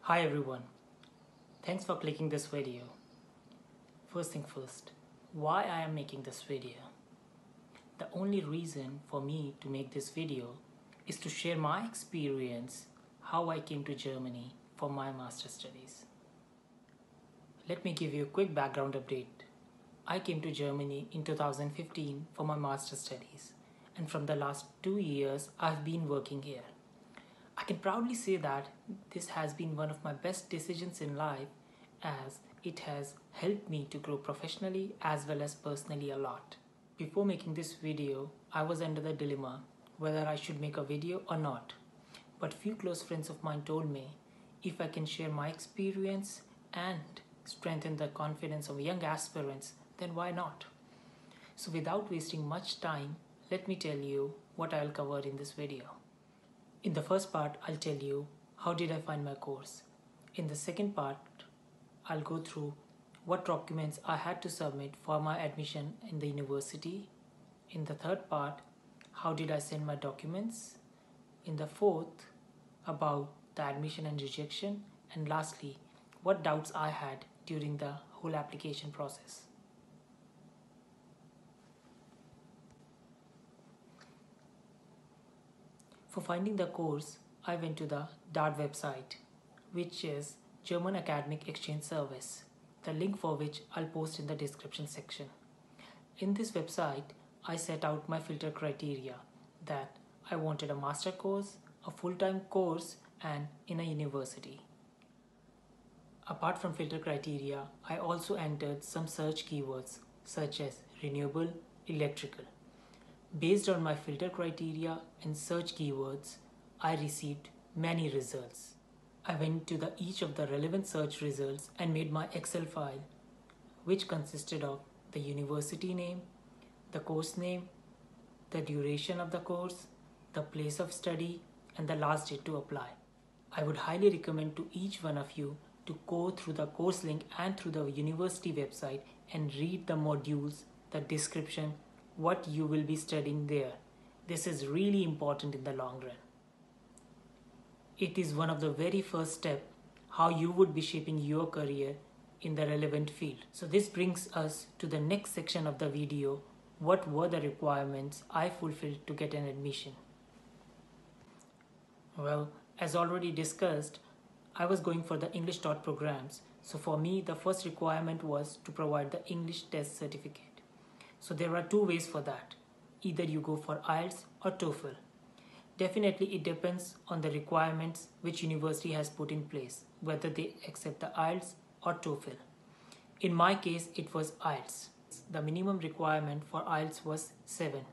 Hi everyone, thanks for clicking this video. First thing first, why I am making this video? The only reason for me to make this video is to share my experience how I came to Germany for my master's studies. Let me give you a quick background update. I came to Germany in 2015 for my master's studies, and from the last 2 years I've been working here. I can proudly say that this has been one of my best decisions in life, as it has helped me to grow professionally as well as personally a lot. Before making this video, I was under the dilemma whether I should make a video or not. But few close friends of mine told me if I can share my experience and strengthen the confidence of young aspirants, then why not? So without wasting much time, let me tell you what I'll cover in this video. In the first part, I'll tell you how did I find my course. In the second part, I'll go through what documents I had to submit for my admission in the university. In the third part, how did I send my documents. In the fourth, about the admission and rejection. And lastly, what doubts I had during the whole application process. For finding the course, I went to the DART website, which is German Academic Exchange Service, the link for which I'll post in the description section. In this website, I set out my filter criteria that I wanted a master course, a full-time course, and in a university. Apart from filter criteria, I also entered some search keywords such as renewable, electrical. Based on my filter criteria and search keywords, I received many results. I went to each of the relevant search results and made my Excel file, which consisted of the university name, the course name, the duration of the course, the place of study, and the last date to apply. I would highly recommend to each one of you to go through the course link and through the university website and read the modules, the description, what you will be studying there. This is really important in the long run. It is one of the very first steps how you would be shaping your career in the relevant field. So this brings us to the next section of the video. What were the requirements I fulfilled to get an admission? Well, as already discussed, I was going for the English taught programs. So for me, the first requirement was to provide the English test certificate. So there are two ways for that. Either you go for IELTS or TOEFL. Definitely it depends on the requirements which university has put in place, whether they accept the IELTS or TOEFL. In my case, it was IELTS. The minimum requirement for IELTS was 7.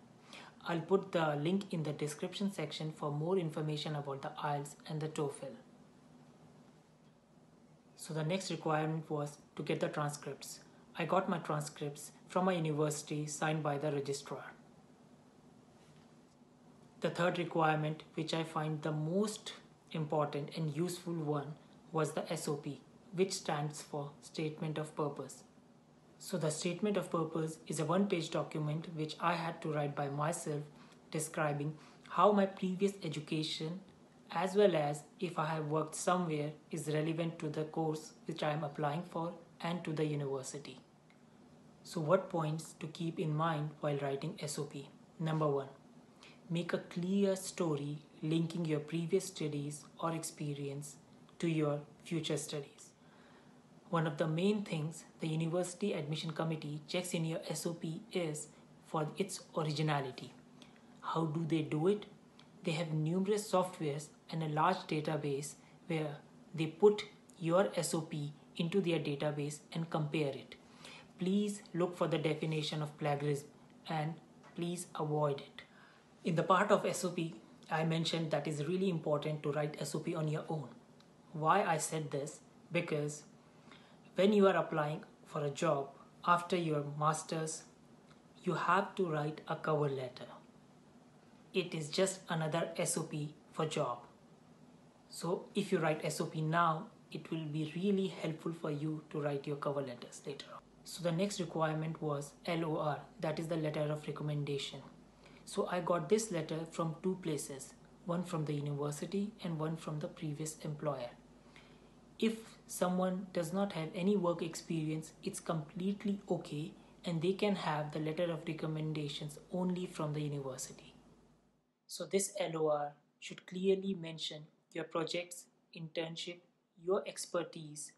I'll put the link in the description section for more information about the IELTS and the TOEFL. So the next requirement was to get the transcripts. I got my transcripts from my university signed by the registrar. The third requirement, which I find the most important and useful one, was the SOP, which stands for Statement of Purpose. So the Statement of Purpose is a one-page document which I had to write by myself, describing how my previous education as well as if I have worked somewhere is relevant to the course which I am applying for and to the university. So what points to keep in mind while writing SOP? Number 1. Make a clear story linking your previous studies or experience to your future studies. One of the main things the University Admission Committee checks in your SOP is for its originality. How do they do it? They have numerous softwares and a large database where they put your SOP into their database and compare it. Please look for the definition of plagiarism and please avoid it. In the part of SOP, I mentioned that it's really important to write SOP on your own. Why I said this? Because when you are applying for a job after your master's, you have to write a cover letter. It is just another SOP for job. So if you write SOP now, it will be really helpful for you to write your cover letters later on. So the next requirement was LOR, that is the letter of recommendation. So I got this letter from two places, one from the university and one from the previous employer. If someone does not have any work experience, it's completely okay, and they can have the letter of recommendations only from the university. So this LOR should clearly mention your projects, internship, your expertise,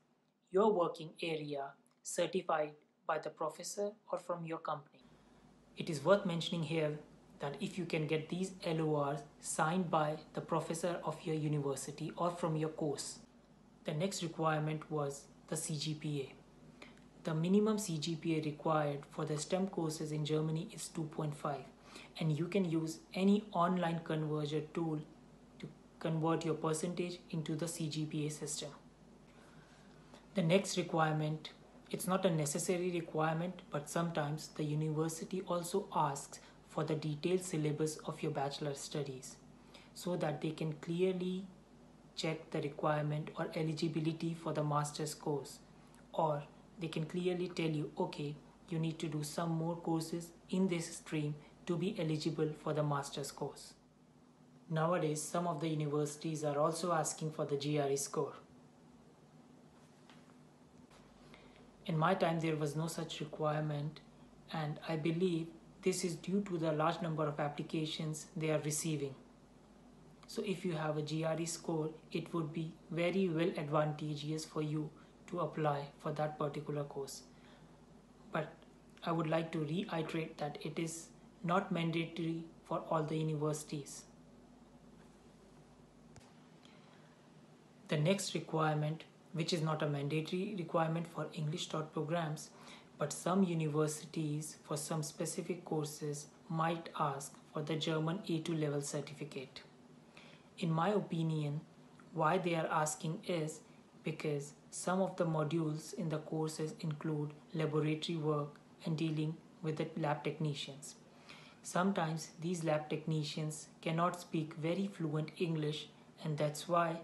your working area, certified by the professor or from your company. It is worth mentioning here that if you can get these LORs signed by the professor of your university or from your course. The next requirement was the CGPA. The minimum CGPA required for the STEM courses in Germany is 2.5, and you can use any online converter tool to convert your percentage into the CGPA system. The next requirement, it's not a necessary requirement, but sometimes the university also asks for the detailed syllabus of your bachelor studies so that they can clearly check the requirement or eligibility for the master's course, or they can clearly tell you, okay, you need to do some more courses in this stream to be eligible for the master's course. Nowadays, some of the universities are also asking for the GRE score. In my time, there was no such requirement, and I believe this is due to the large number of applications they are receiving. So if you have a GRE score, it would be very well advantageous for you to apply for that particular course. But I would like to reiterate that it is not mandatory for all the universities. The next requirement, which is not a mandatory requirement for English taught programs, but some universities for some specific courses might ask for the German A2 level certificate. In my opinion, why they are asking is because some of the modules in the courses include laboratory work and dealing with the lab technicians. Sometimes these lab technicians cannot speak very fluent English, and that's why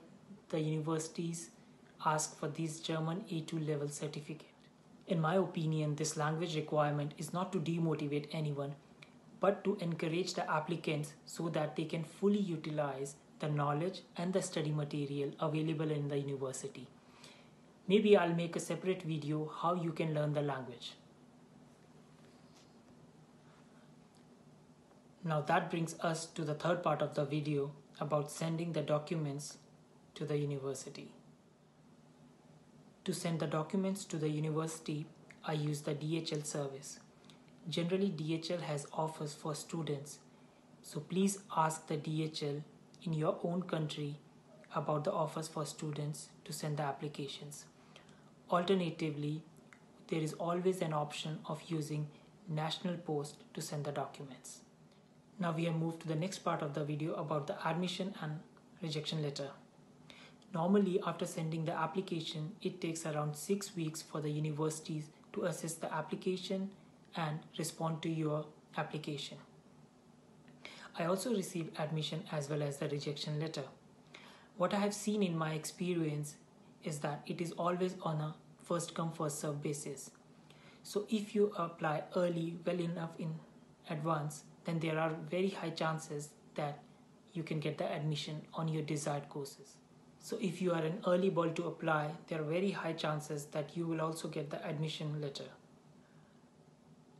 the universities ask for this German A2 level certificate. In my opinion, this language requirement is not to demotivate anyone, but to encourage the applicants so that they can fully utilize the knowledge and the study material available in the university. Maybe I'll make a separate video how you can learn the language. Now that brings us to the third part of the video about sending the documents to the university. To send the documents to the university, I use the DHL service. Generally, DHL has offers for students, so please ask the DHL in your own country about the offers for students to send the applications. Alternatively, there is always an option of using National Post to send the documents. Now we have moved to the next part of the video about the admission and rejection letter. Normally, after sending the application, it takes around 6 weeks for the universities to assess the application and respond to your application. I also receive admission as well as the rejection letter. What I have seen in my experience is that it is always on a first come first serve basis. So if you apply early, well enough in advance, then there are very high chances that you can get the admission on your desired courses. So if you are an early bird to apply, there are very high chances that you will also get the admission letter.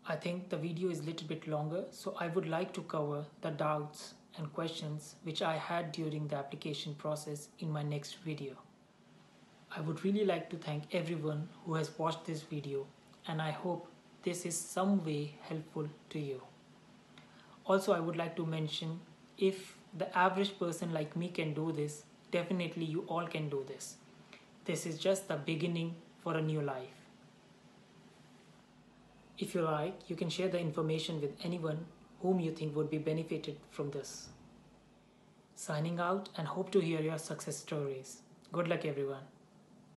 I think the video is a little bit longer, so I would like to cover the doubts and questions which I had during the application process in my next video. I would really like to thank everyone who has watched this video, and I hope this is some way helpful to you. Also, I would like to mention, if the average person like me can do this, definitely you all can do this. This is just the beginning for a new life. If you like, you can share the information with anyone whom you think would be benefited from this. Signing out, and hope to hear your success stories. Good luck everyone.